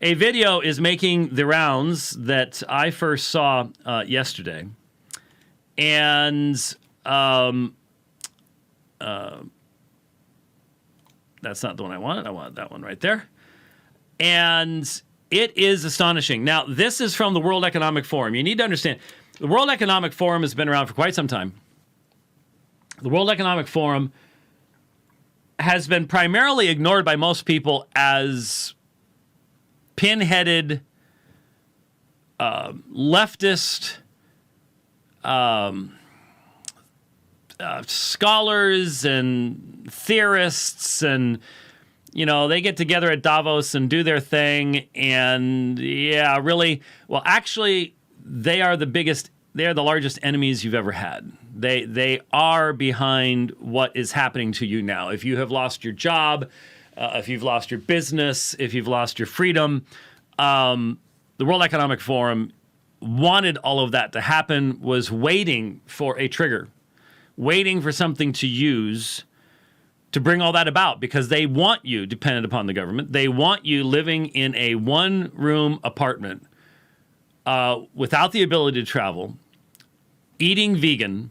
A video is making the rounds that I first saw yesterday. And that's not the one I wanted. I wanted that one right there. And it is astonishing. Now, this is from the World Economic Forum. You need to understand, the World Economic Forum has been around for quite some time. The World Economic Forum has been primarily ignored by most people as pinheaded, leftist scholars and theorists, and you know, they get together at Davos and do their thing, and yeah, really, well, actually, they are the largest enemies you've ever had. They are behind what is happening to you now. If you have lost your job, if you've lost your business, if you've lost your freedom, the World Economic Forum wanted all of that to happen, was waiting for a trigger, waiting for something to use to bring all that about, because they want you dependent upon the government. They want you living in a one-room apartment without the ability to travel, eating vegan,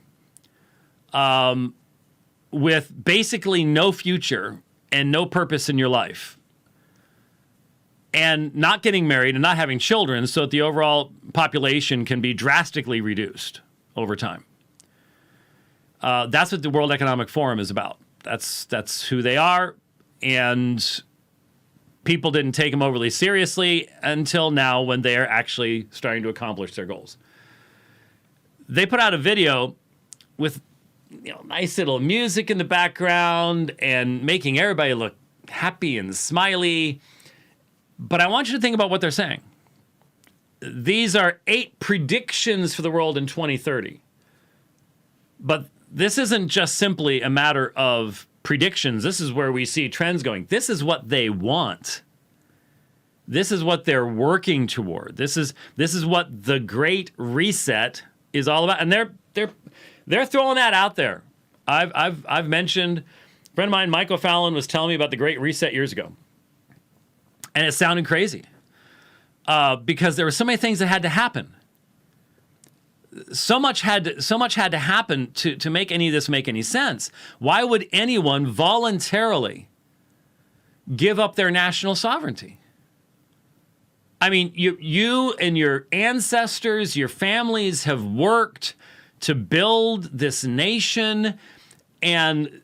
with basically no future and no purpose in your life, and not getting married and not having children, so that the overall population can be drastically reduced over time. That's what the World Economic Forum is about. That's who they are, and people didn't take them overly seriously until now, when they are actually starting to accomplish their goals. They put out a video with, you know, nice little music in the background and making everybody look happy and smiley. But I want you to think about what they're saying. These are 8 predictions for the world in 2030. But this isn't just simply a matter of predictions. This is where we see trends going. This is what they want. This is what they're working toward. This is what the Great Reset is all about. And they're throwing that out there. I've mentioned, a friend of mine, Michael Fallon, was telling me about the Great Reset years ago. And it sounded crazy. Because there were so many things that had to happen. So much had to happen to make any of this make any sense. Why would anyone voluntarily give up their national sovereignty? I mean, you and your ancestors, your families have worked to build this nation, and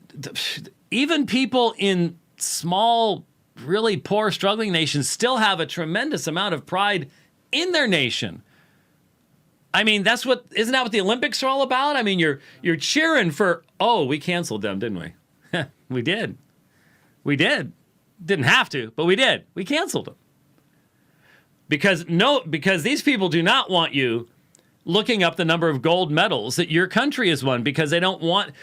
even people in small, really poor, struggling nations still have a tremendous amount of pride in their nation. I mean, isn't that what the Olympics are all about? I mean, you're cheering for, oh, we canceled them, didn't we? We did. We did. Didn't have to, but we did. We canceled them. Because these people do not want you looking up the number of gold medals that your country has won, because they don't want.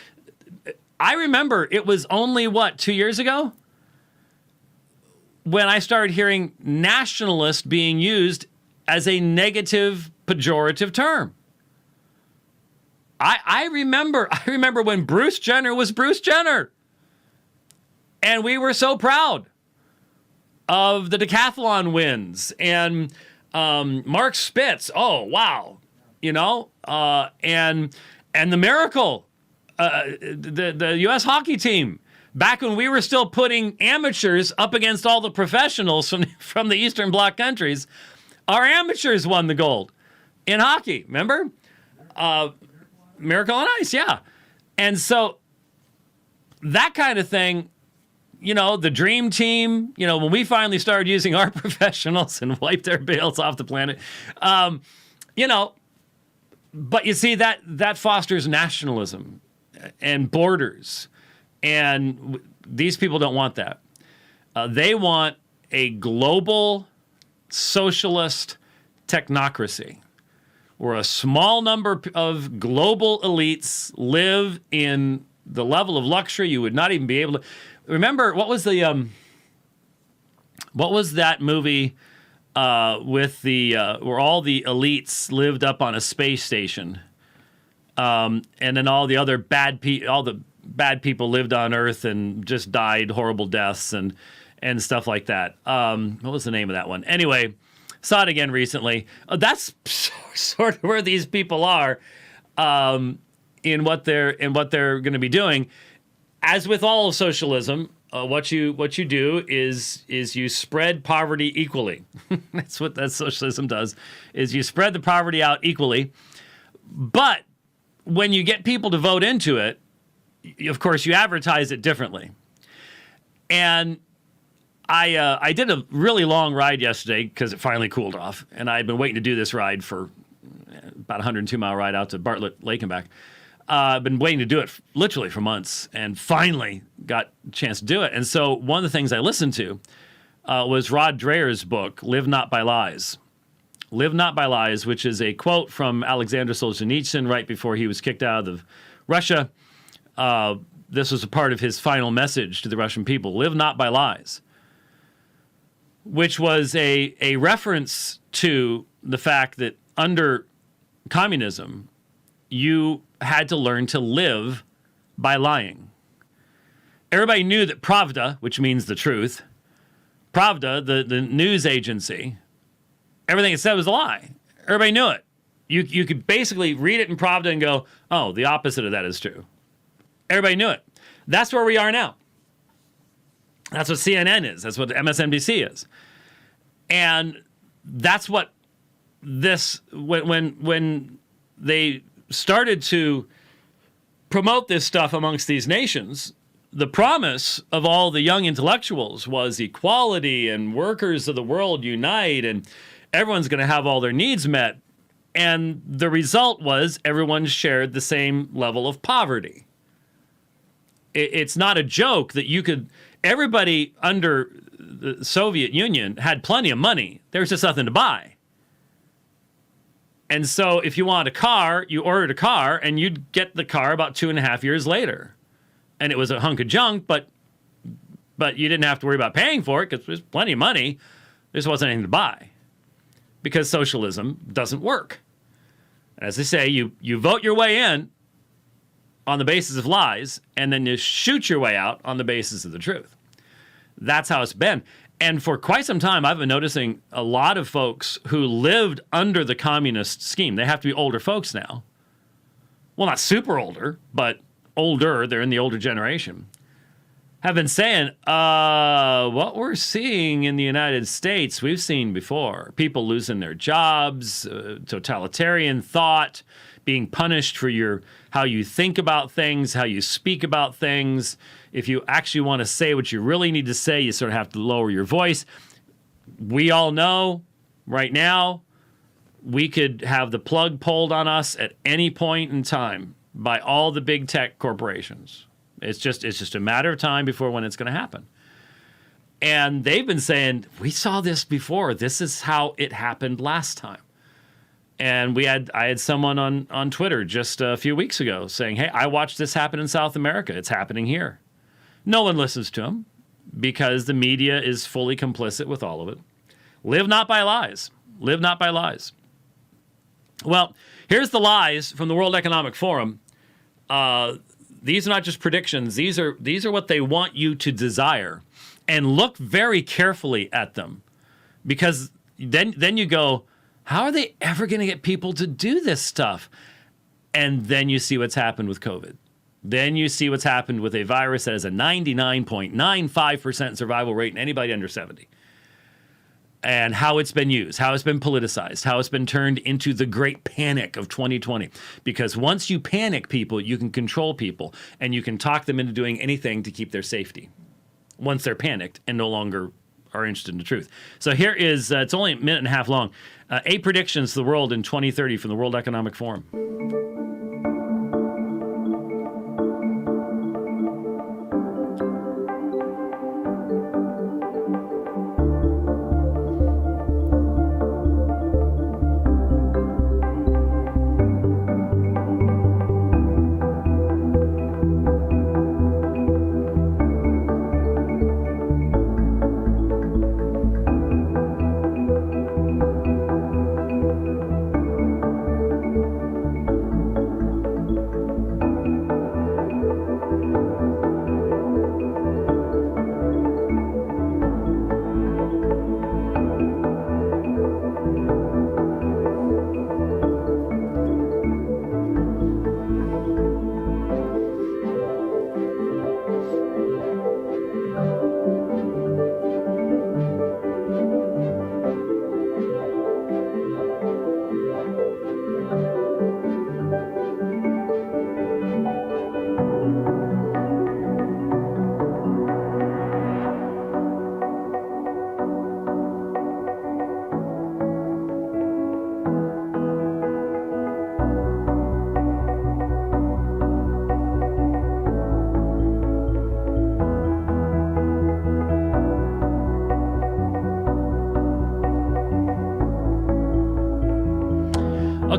I remember it was only, 2 years ago, when I started hearing nationalist being used as a negative, pejorative term. I remember when Bruce Jenner was Bruce Jenner. And we were so proud of the decathlon wins and Mark Spitz. Oh, wow. You know, and the miracle, the U.S. hockey team, back when we were still putting amateurs up against all the professionals from the Eastern Bloc countries, our amateurs won the gold in hockey. Remember? Miracle on Ice, yeah. And so that kind of thing, you know, the dream team, you know, when we finally started using our professionals and wiped their bales off the planet, you know, but you see that fosters nationalism and borders. And these people don't want that. They want a global socialist technocracy, where a small number of global elites live in the level of luxury you would not even be able to. Remember, what was that movie with where all the elites lived up on a space station, and then all the bad people lived on Earth and just died horrible deaths, and and stuff like that. What was the name of that one? Anyway, saw it again recently. That's sort of where these people are in what they're going to be doing. As with all of socialism, what you do is you spread poverty equally. That's what that socialism does, is you spread the poverty out equally. But when you get people to vote into it, of course, you advertise it differently. And I did a really long ride yesterday because it finally cooled off, and I had been waiting to do this ride for about a 102-mile ride out to Bartlett Lake and back. I've been waiting to do it literally for months, and finally got a chance to do it. And so one of the things I listened to was Rod Dreher's book, Live Not by Lies. Live Not by Lies, which is a quote from Alexander Solzhenitsyn right before he was kicked out of Russia. This was a part of his final message to the Russian people, live not by lies, which was a reference to the fact that under communism, you had to learn to live by lying. Everybody knew that Pravda, which means the truth, Pravda, the news agency, everything it said was a lie. Everybody knew it. You could basically read it in Pravda and go, oh, the opposite of that is true. Everybody knew it. That's where we are now. That's what CNN is. That's what MSNBC is. And that's what this, when they started to promote this stuff amongst these nations, the promise of all the young intellectuals was equality and workers of the world unite and everyone's going to have all their needs met. And the result was everyone shared the same level of poverty. It's not a joke that you could, everybody under the Soviet Union had plenty of money. There was just nothing to buy. And so if you wanted a car, you ordered a car and you'd get the car about 2.5 years later. And it was a hunk of junk, but you didn't have to worry about paying for it because there's plenty of money. There just wasn't anything to buy because socialism doesn't work. As they say, you vote your way in on the basis of lies, and then you shoot your way out on the basis of the truth. That's how it's been. And for quite some time, I've been noticing a lot of folks who lived under the communist scheme. They have to be older folks now. Well, not super older, but older. They're in the older generation. Have been saying, what we're seeing in the United States, we've seen before. People losing their jobs, totalitarian thought, being punished for how you think about things, how you speak about things. If you actually want to say what you really need to say, you sort of have to lower your voice. We all know right now we could have the plug pulled on us at any point in time by all the big tech corporations. It's just a matter of time before when it's going to happen. And they've been saying, we saw this before. This is how it happened last time. And I had someone on Twitter just a few weeks ago saying, hey, I watched this happen in South America. It's happening here. No one listens to him because the media is fully complicit with all of it. Live not by lies. Live not by lies. Well, here's the lies from the World Economic Forum. These are not just predictions. These are what they want you to desire. And look very carefully at them. Because then you go, how are they ever going to get people to do this stuff? And then you see what's happened with COVID. Then you see what's happened with a virus that has a 99.95% survival rate in anybody under 70. And how it's been used, how it's been politicized, how it's been turned into the great panic of 2020. Because once you panic people, you can control people, and you can talk them into doing anything to keep their safety once they're panicked and no longer are interested in the truth. So here is, it's only a minute and a half long, 8 predictions to the world in 2030 from the World Economic Forum.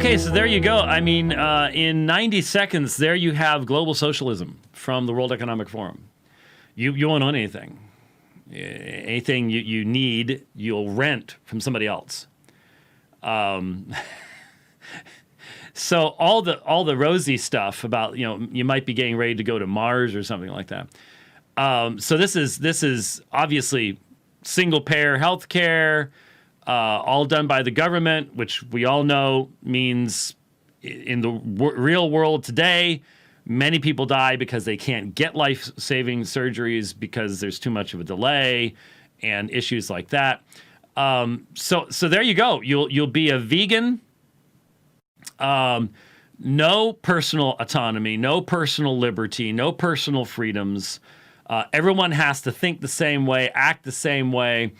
Okay, so there you go. I mean, in 90 seconds, there you have global socialism from the World Economic Forum. You won't own anything. Anything you need, you'll rent from somebody else. So all the rosy stuff about, you might be getting ready to go to Mars or something like that. So this is obviously single payer health care, all done by the government, which we all know means in the real world today, many people die because they can't get life-saving surgeries because there's too much of a delay and issues like that. So there you go. You'll be a vegan. No personal autonomy, no personal liberty, no personal freedoms. Everyone has to think the same way, act the same way,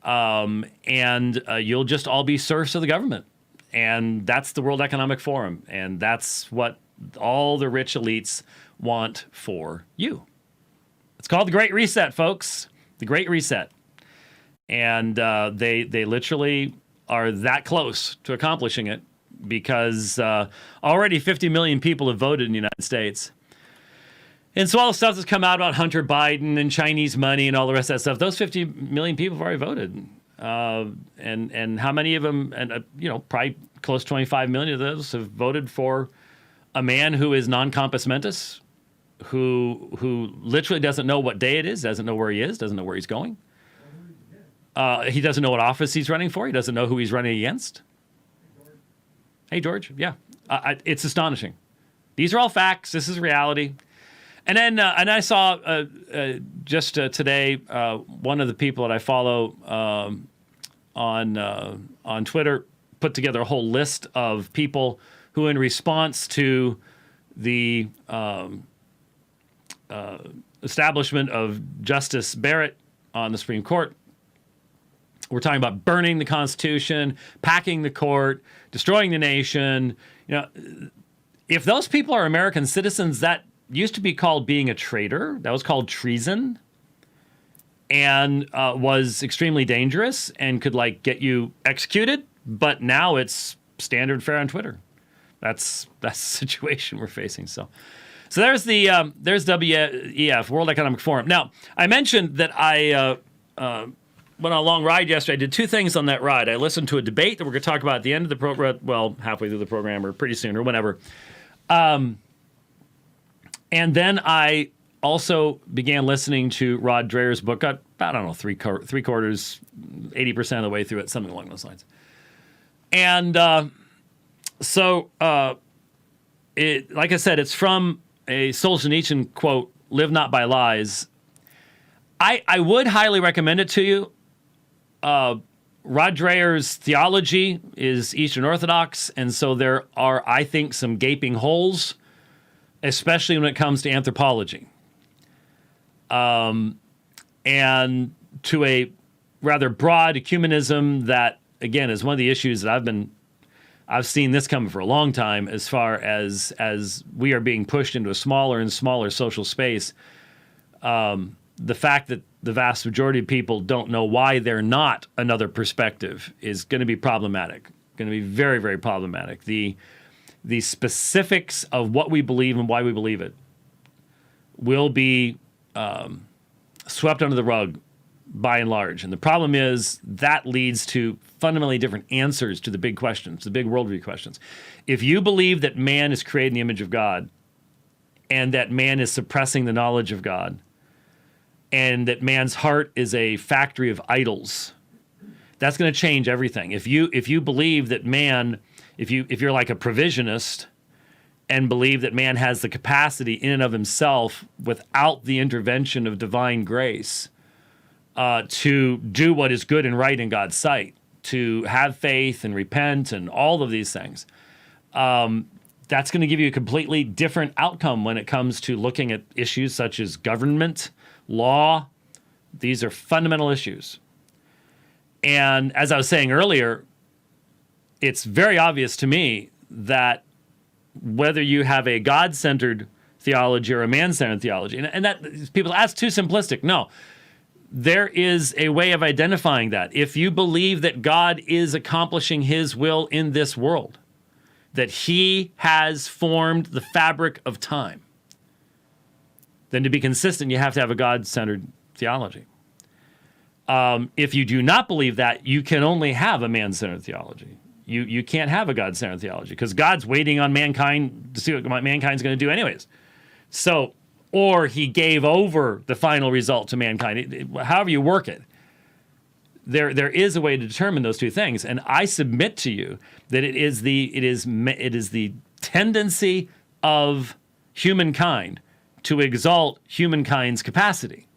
and you'll just all be serfs of the government. And that's the World Economic Forum, and that's what all the rich elites want for you. It's called the Great Reset, folks. The Great Reset. And they literally are that close to accomplishing it because already 50 million people have voted in the United States. And so all the stuff that's come out about Hunter Biden and Chinese money and all the rest of that stuff, those 50 million people have already voted. And how many of them, and probably close to 25 million of those have voted for a man who is non-compos mentis, who literally doesn't know what day it is, doesn't know where he is, doesn't know where he's going. He doesn't know what office he's running for. He doesn't know who he's running against. Hey, George. Yeah. It's astonishing. These are all facts. This is reality. And then and I saw just today one of the people that I follow on Twitter put together a whole list of people who, in response to the establishment of Justice Barrett on the Supreme Court, we're talking about burning the Constitution, packing the court, destroying the nation. If those people are American citizens, that used to be called being a traitor. That was called treason, and was extremely dangerous and could get you executed. But now it's standard fare on Twitter. That's the situation we're facing. So there's the there's WEF, World Economic Forum. Now I mentioned that I went on a long ride yesterday. I did two things on that ride. I listened to a debate that we're going to talk about at the end of the program. Well, halfway through the program or pretty soon or whenever. And then I also began listening to Rod Dreher's book. Got about, I don't know, three quarters, 80% of the way through it, something along those lines. And so, like I said, it's from a Solzhenitsyn quote, "Live not by lies." I would highly recommend it to you. Rod Dreher's theology is Eastern Orthodox, and so there are, I think, some gaping holes, especially when it comes to anthropology. And to a rather broad ecumenism that, again, is one of the issues that I've seen this coming for a long time, as far as we are being pushed into a smaller and smaller social space. The fact that the vast majority of people don't know why they're not another perspective is going to be problematic, going to be very, very problematic. The specifics of what we believe and why we believe it will be swept under the rug by and large. And the problem is that leads to fundamentally different answers to the big questions, the big worldview questions. If you believe that man is created in the image of God and that man is suppressing the knowledge of God and that man's heart is a factory of idols, that's going to change everything. If you believe that man, if you're like a provisionist and believe that man has the capacity in and of himself without the intervention of divine grace to do what is good and right in God's sight, to have faith and repent and all of these things, that's going to give you a completely different outcome when it comes to looking at issues such as government, law. These are fundamental issues. And as I was saying earlier, it's very obvious to me that whether you have a God-centered theology or a man-centered theology, and that people, that's too simplistic. No, there is a way of identifying that. If you believe that God is accomplishing his will in this world, that he has formed the fabric of time, then to be consistent, you have to have a God-centered theology. If you do not believe that, you can only have a man-centered theology. You can't have a God-centered theology because God's waiting on mankind to see what mankind's going to do anyways. So, or he gave over the final result to mankind. However you work it, there is a way to determine those two things. And I submit to you that it is the tendency of humankind to exalt humankind's capacity,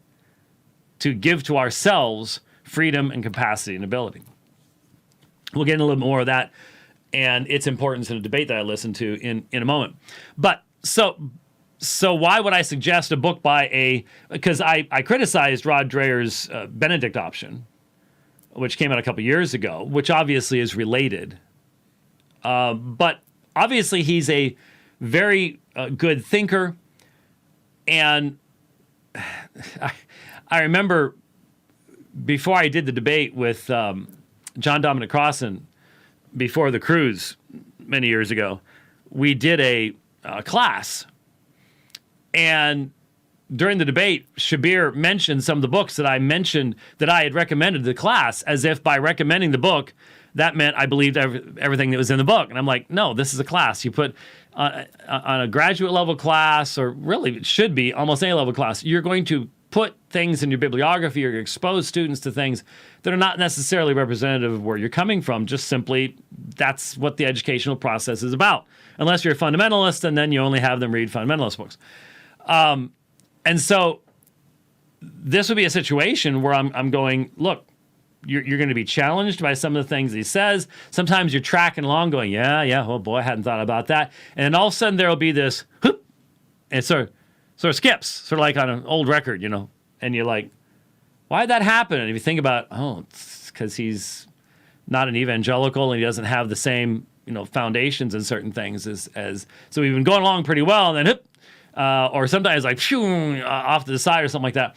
to give to ourselves freedom and capacity and ability. We'll get into a little more of that and its importance in a debate that I listened to in a moment. But so why would I suggest a book by because I criticized Rod Dreher's Benedict option, which came out a couple years ago, which obviously is related. But obviously he's a very good thinker. And I remember before I did the debate with John Dominic Crossan before the cruise many years ago, we did a class. And during the debate, Shabir mentioned some of the books that I mentioned that I had recommended to the class, as if by recommending the book, that meant I believed everything that was in the book. And I'm like, no, this is a class. You put on a graduate level class, or really it should be almost any level class, you're going to put things in your bibliography or expose students to things that are not necessarily representative of where you're coming from. Just simply, that's what the educational process is about. Unless you're a fundamentalist, and then you only have them read fundamentalist books. And so this would be a situation where I'm going, look, you're going to be challenged by some of the things he says. Sometimes you're tracking along going, yeah, oh boy, I hadn't thought about that. And then all of a sudden there'll be this, whoop, and it sort of skips, sort of like on an old record, and you're like, why did that happen? And if you think about, it's because he's not an evangelical and he doesn't have the same, foundations in certain things as so we've been going along pretty well, and then or sometimes like off to the side or something like that.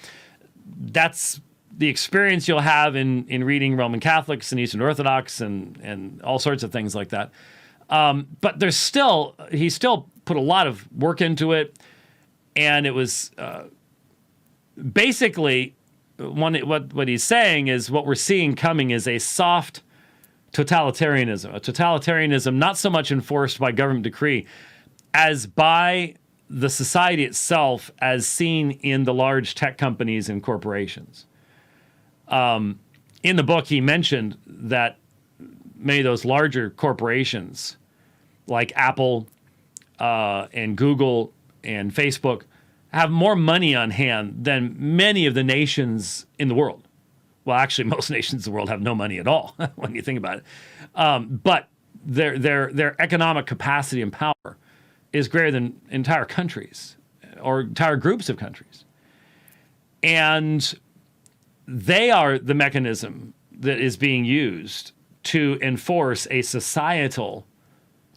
That's the experience you'll have in reading Roman Catholics and Eastern Orthodox and all sorts of things like that. But he still put a lot of work into it, and it was basically what he's saying is what we're seeing coming is a soft totalitarianism, a totalitarianism not so much enforced by government decree as by the society itself, as seen in the large tech companies and corporations. In the book, he mentioned that many of those larger corporations, like Apple and Google and Facebook, have more money on hand than many of the nations in the world. Well, actually, most nations in the world have no money at all when you think about it. But their economic capacity and power is greater than entire countries or entire groups of countries. And they are the mechanism that is being used to enforce a societal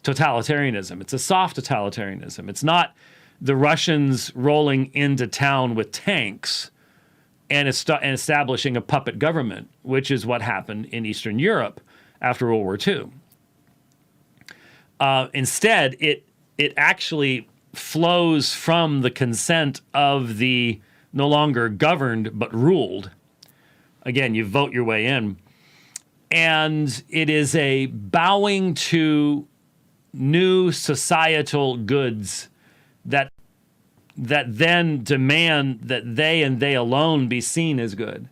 totalitarianism. It's a soft totalitarianism. It's not the Russians rolling into town with tanks and establishing a puppet government, which is what happened in Eastern Europe after World War II. Instead, it actually flows from the consent of the no longer governed but ruled. Again, you vote your way in. And it is a bowing to new societal goods that then demand that they and they alone be seen as good,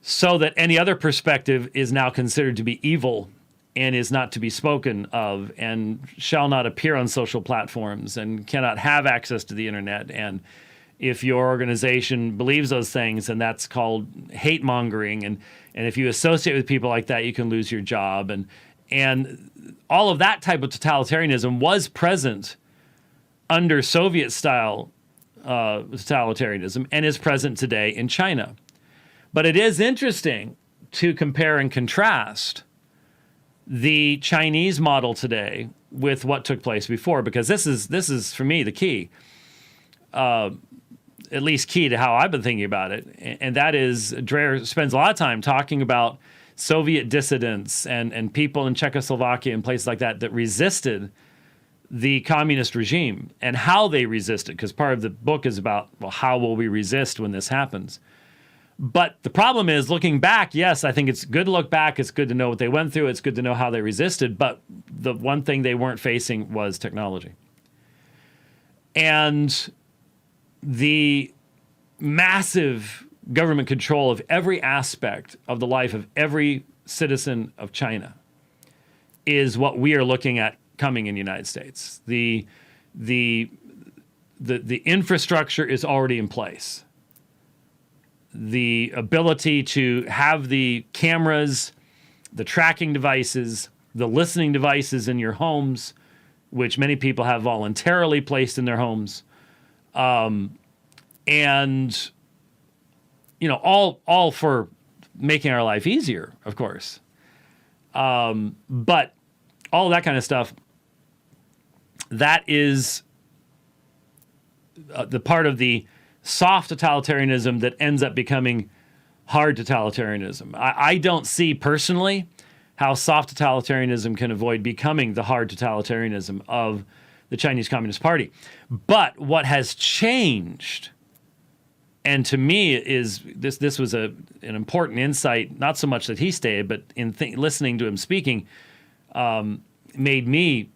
so that any other perspective is now considered to be evil and is not to be spoken of and shall not appear on social platforms and cannot have access to the internet. And if your organization believes those things, and that's called hate mongering. And if you associate with people like that, you can lose your job. And all of that type of totalitarianism was present under Soviet-style totalitarianism and is present today in China. But it is interesting to compare and contrast the Chinese model today with what took place before, because this is for me the key, at least key to how I've been thinking about it, and that is Dreher spends a lot of time talking about Soviet dissidents and people in Czechoslovakia and places like that resisted the communist regime and how they resisted, because part of the book is about, well, how will we resist when this happens? But the problem is, looking back, yes, I think it's good to look back. It's good to know what they went through. It's good to know how they resisted. But the one thing they weren't facing was technology. And the massive government control of every aspect of the life of every citizen of China is what we are looking at coming in the United States. The infrastructure is already in place. The ability to have the cameras, the tracking devices, the listening devices in your homes, which many people have voluntarily placed in their homes, and all for making our life easier, of course. But all that kind of stuff, that is the part of the soft totalitarianism that ends up becoming hard totalitarianism. I don't see personally how soft totalitarianism can avoid becoming the hard totalitarianism of the Chinese Communist Party. But what has changed, and to me is this was an important insight, not so much that he stated, but in listening to him speaking, made me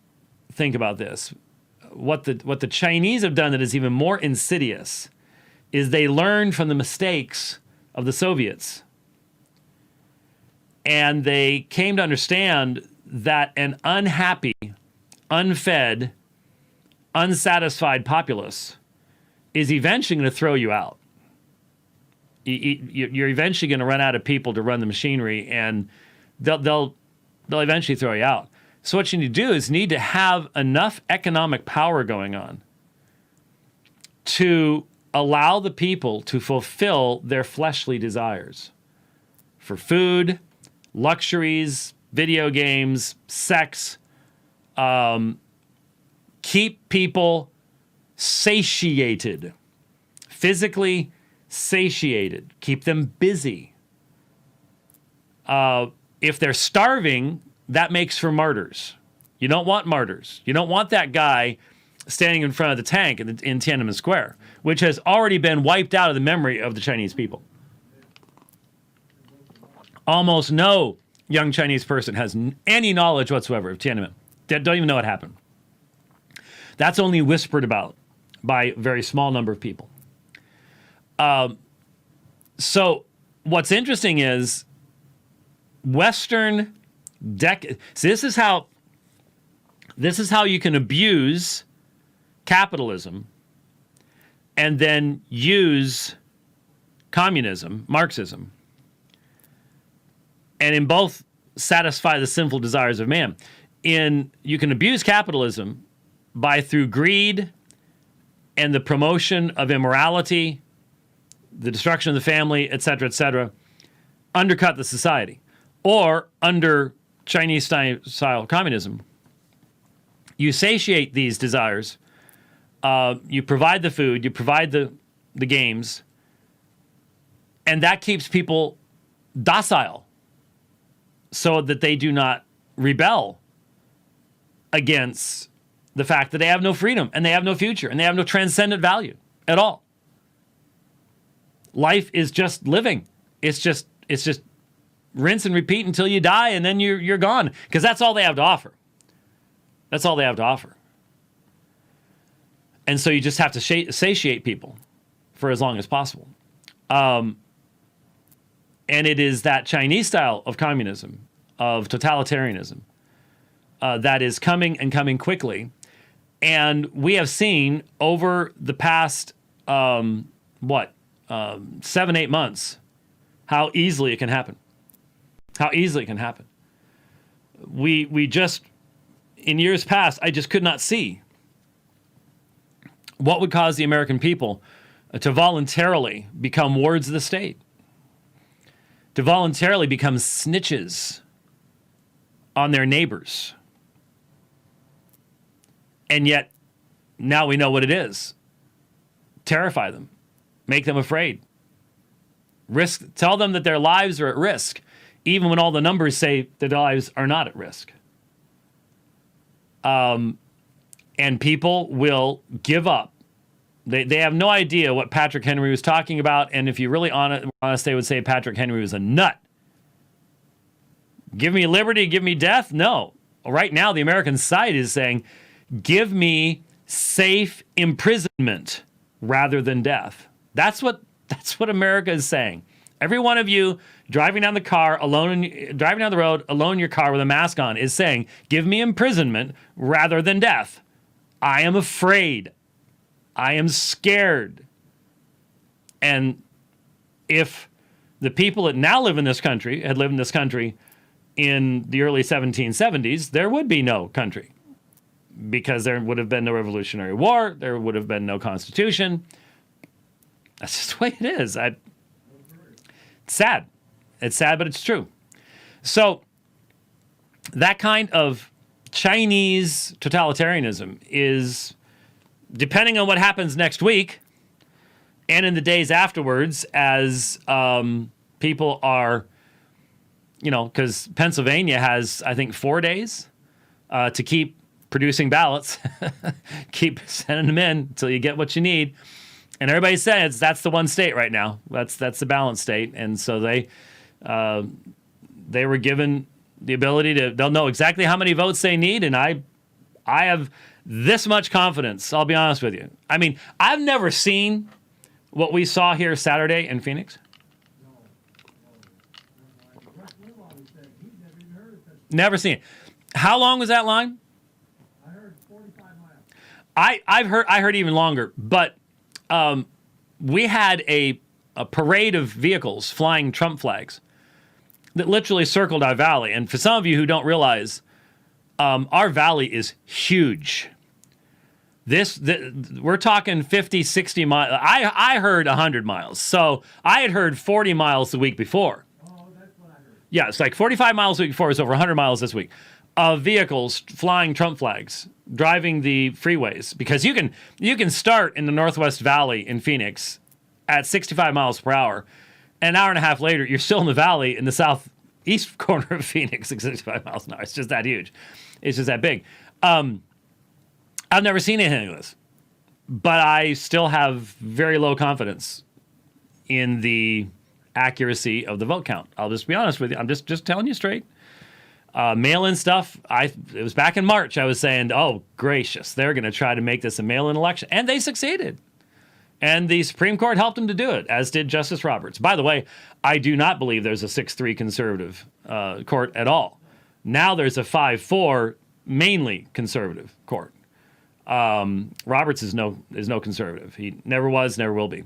think about this. What the Chinese have done that is even more insidious is they learned from the mistakes of the Soviets. And they came to understand that an unhappy, unfed, unsatisfied populace is eventually going to throw you out. You're eventually going to run out of people to run the machinery, and they'll eventually throw you out. So what you need to do is need to have enough economic power going on to allow the people to fulfill their fleshly desires for food, luxuries, video games, sex. Keep people satiated, physically satiated. Keep them busy. If they're starving, that makes for martyrs. You don't want martyrs. You don't want that guy standing in front of the tank in Tiananmen Square, which has already been wiped out of the memory of the Chinese people. Almost no young Chinese person has any knowledge whatsoever of Tiananmen. They don't even know what happened. That's only whispered about by a very small number of people. So what's interesting is Western so this is how you can abuse capitalism and then use communism, Marxism, and in both satisfy the sinful desires of man. You can abuse capitalism through greed and the promotion of immorality, the destruction of the family, etc., undercut the society. Or under Chinese-style communism, you satiate these desires, you provide the food, you provide the games, and that keeps people docile so that they do not rebel against the fact that they have no freedom and they have no future and they have no transcendent value at all. Life is just living. It's just rinse and repeat until you die, and then you're gone, because that's all they have to offer. That's all they have to offer. And so you just have to satiate people for as long as possible. And it is that Chinese style of communism, of totalitarianism, that is coming and coming quickly. And we have seen over the past, 7-8 months, how easily it can happen. How easily it can happen. We just, in years past, I just could not see what would cause the American people to voluntarily become wards of the state, to voluntarily become snitches on their neighbors. And yet, now we know what it is. Terrify them. Make them afraid. Tell them that their lives are at risk even when all the numbers say their lives are not at risk. And people will give up. They have no idea what Patrick Henry was talking about, and if you really honest, they would say Patrick Henry was a nut. Give me liberty, give me death? No. Right now, the American side is saying, give me safe imprisonment rather than death. That's what America is saying. Every one of you driving down driving down the road alone in your car with a mask on is saying, give me imprisonment rather than death. I am afraid. I am scared. And if the people that now live in this country had lived in this country in the early 1770s, there would be no country, because there would have been no Revolutionary War. There would have been no Constitution. That's just the way it is. It's sad. It's sad, but it's true. So that kind of Chinese totalitarianism is, depending on what happens next week and in the days afterwards, as people are, because Pennsylvania has, I think, 4 days to keep producing ballots, keep sending them in until you get what you need. And everybody says that's the one state right now. That's the balanced state. And so they were given the ability they'll know exactly how many votes they need. And I have this much confidence, I'll be honest with you. I mean, I've never seen what we saw here Saturday in Phoenix. Never seen it. How long was that line? I heard 45 miles. I heard even longer, but we had a parade of vehicles flying Trump flags that literally circled our valley. And for some of you who don't realize, our valley is huge. We're talking 50, 60 miles. I heard 100 miles. So I had heard 40 miles the week before. Oh, that's what I heard. Yeah, it's like 45 miles the week before. It's over 100 miles this week of vehicles flying Trump flags, driving the freeways. Because you can start in the Northwest Valley in Phoenix at 65 miles per hour. An hour and a half later, you're still in the valley in the southeast corner of Phoenix at 65 miles an hour. It's just that huge. It's just that big. I've never seen anything like this, but I still have very low confidence in the accuracy of the vote count. I'll just be honest with you. I'm just telling you straight. Mail-in stuff, it was back in March. I was saying, oh, gracious, they're going to try to make this a mail-in election. And they succeeded. And the Supreme Court helped them to do it, as did Justice Roberts. By the way, I do not believe there's a 6-3 conservative court at all. Now there's a 5-4 mainly conservative court. Roberts is no conservative. He never was, never will be.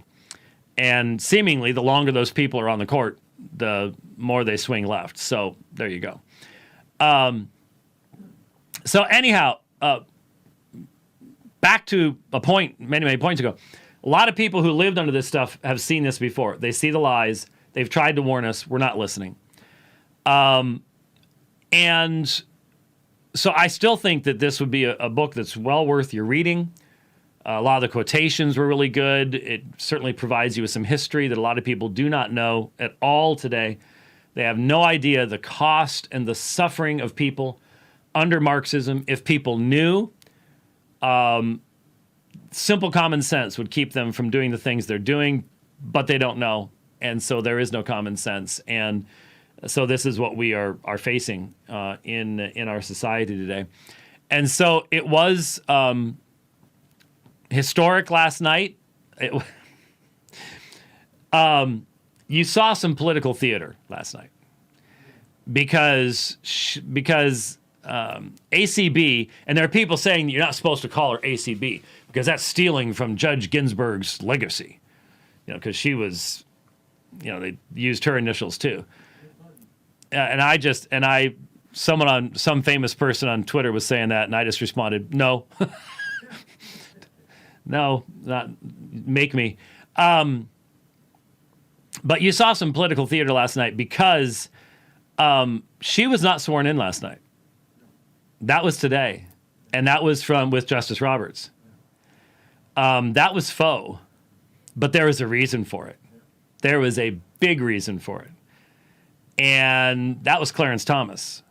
And seemingly, the longer those people are on the court, the more they swing left. So there you go. So anyhow, back to a point many points ago. A lot of people who lived under this stuff have seen this before. They see the lies. They've tried to warn us. We're not listening. And so I still think that this would be a book that's well worth your reading. A lot of the quotations were really good. It certainly provides you with some history that a lot of people do not know at all today. They have no idea the cost and the suffering of people under Marxism. If people knew, simple common sense would keep them from doing the things they're doing, but they don't know. And so there is no common sense. And so this is what we are facing in our society today. And so it was historic last night. You saw some political theater last night because ACB, and there are people saying you're not supposed to call her ACB because that's stealing from Judge Ginsburg's legacy, because she was, they used her initials too. Some famous person on Twitter was saying that, and I just responded, no, no, not make me. But you saw some political theater last night because she was not sworn in last night. That was today, and that was with Justice Roberts. That was faux, but there was a reason for it. There was a big reason for it. And that was Clarence Thomas.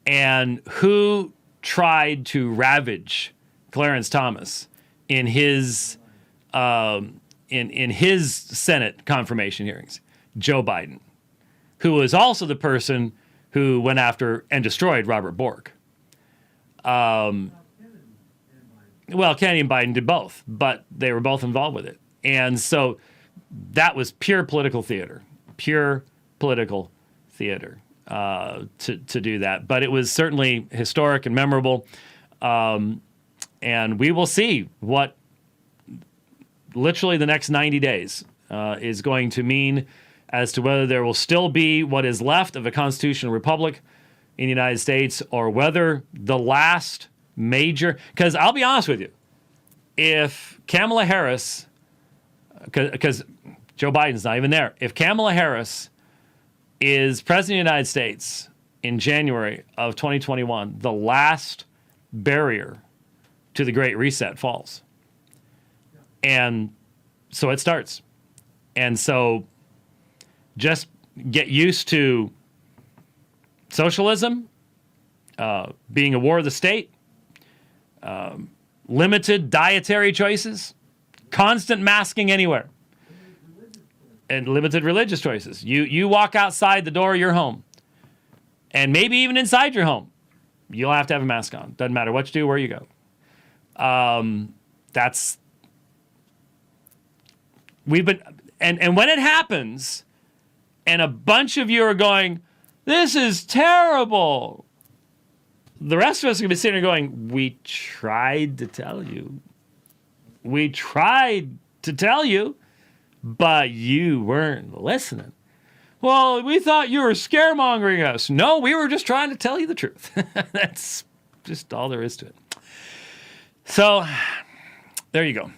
And who tried to ravage Clarence Thomas in his in his Senate confirmation hearings? Joe Biden, who was also the person who went after and destroyed Robert Bork. Well, Kennedy and Biden did both, but they were both involved with it. And so that was pure political theater, to do that. But it was certainly historic and memorable. And we will see what literally the next 90 days is going to mean as to whether there will still be what is left of a constitutional republic in the United States, or whether the last major, because I'll be honest with you, if Kamala Harris, because Joe Biden's not even there, if Kamala Harris is president of the United States in January of 2021, the last barrier to the Great Reset falls. And so it starts. And so just get used to socialism, being a war of the state, limited dietary choices, constant masking anywhere, and limited religious choices. You walk outside the door of your home, and maybe even inside your home, you'll have to have a mask on. Doesn't matter what you do, where you go. We've been, and when it happens, and a bunch of you are going, this is terrible, the rest of us are going to be sitting there going, we tried to tell you. We tried to tell you, but you weren't listening. Well, we thought you were scaremongering us. No, we were just trying to tell you the truth. That's just all there is to it. So, there you go.